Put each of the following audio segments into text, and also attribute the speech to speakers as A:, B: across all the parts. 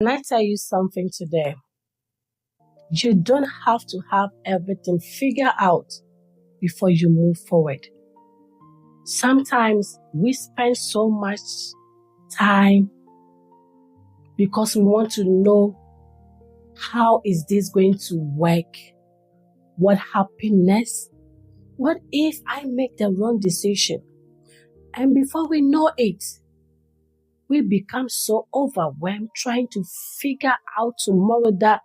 A: Can I tell you something today? You don't have to have everything figured out before you move forward. Sometimes we spend so much time because we want to know, how is this going to work? What happened next? What if I make the wrong decision? And before we know it, we become so overwhelmed trying to figure out tomorrow that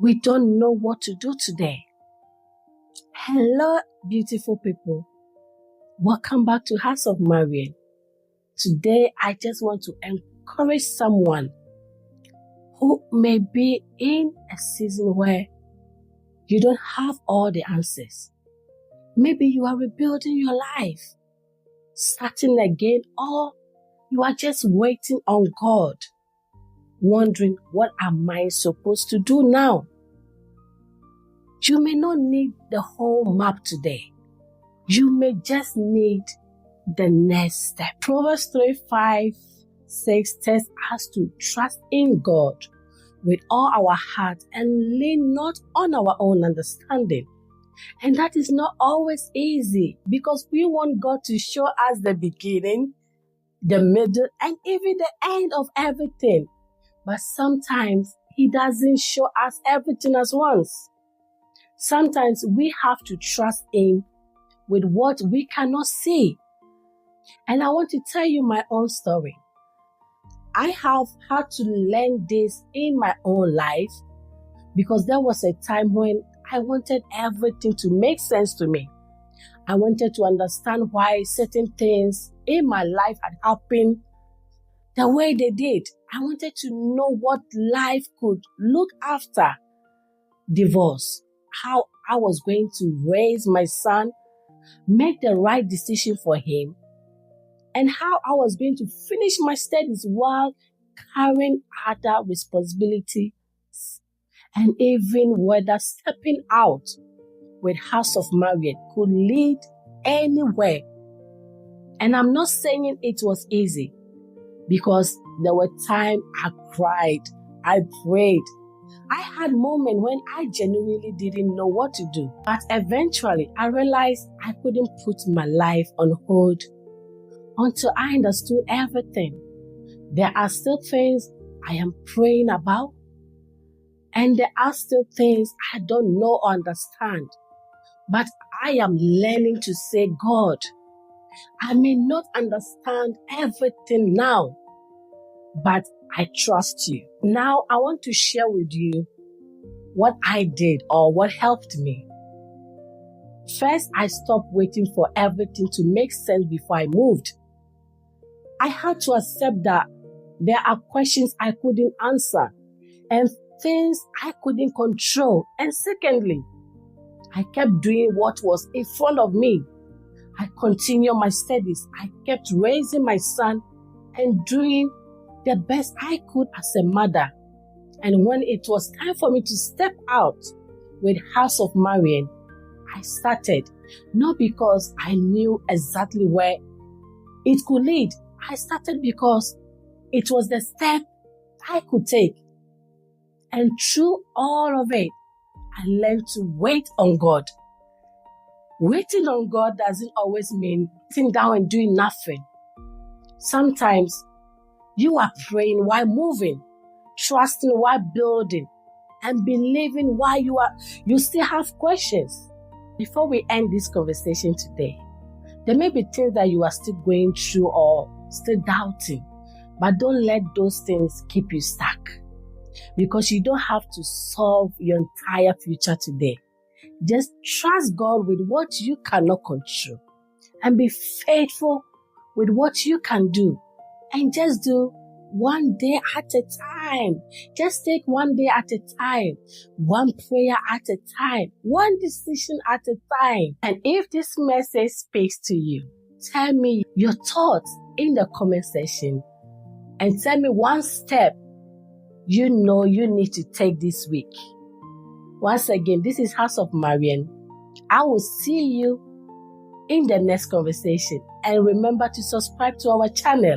A: we don't know what to do today. Hello, beautiful people. Welcome back to House of Marian. Today, I just want to encourage someone who may be in a season where you don't have all the answers. Maybe you are rebuilding your life, starting again, or you are just waiting on God, wondering, what am I supposed to do now? You may not need the whole map today. You may just need the next step. Proverbs 3:5-6 tells us to trust in God with all our heart and lean not on our own understanding. And that is not always easy because we want God to show us the beginning, the middle, and even the end of everything. But sometimes He doesn't show us everything at once. Sometimes we have to trust Him with what we cannot see. And I want to tell you my own story. I have had to learn this in my own life because there was a time when I wanted everything to make sense to me. I wanted to understand why certain things in my life had happened the way they did. I wanted to know what life could look after divorce, how I was going to raise my son, make the right decision for him, and how I was going to finish my studies while carrying other responsibilities, and even whether stepping out with House of Marian could lead anywhere. And I'm not saying it was easy, because there were times I cried, I prayed. I had moments when I genuinely didn't know what to do. But eventually, I realized I couldn't put my life on hold until I understood everything. There are still things I am praying about, and there are still things I don't know or understand. But I am learning to say, God, I may not understand everything now, but I trust you. Now I want to share with you what I did or what helped me. First, I stopped waiting for everything to make sense before I moved. I had to accept that there are questions I couldn't answer and things I couldn't control. And secondly, I kept doing what was in front of me. I continued my studies. I kept raising my son and doing the best I could as a mother. And when it was time for me to step out with House of Marian, I started, not because I knew exactly where it could lead. I started because it was the step I could take. And through all of it, I learned to wait on God. Waiting on God doesn't always mean sitting down and doing nothing. Sometimes you are praying while moving, trusting while building, and believing while you still have questions. Before we end this conversation today, there may be things that you are still going through or still doubting, but don't let those things keep you stuck, because you don't have to solve your entire future today. Just trust God with what you cannot control and be faithful with what you can do, and just do one day at a time. Just take one day at a time, one prayer at a time, one decision at a time. And if this message speaks to you, tell me your thoughts in the comment section and tell me one step you know you need to take this week. Once again, this is House of Marian. I will see you in the next conversation. And remember to subscribe to our channel.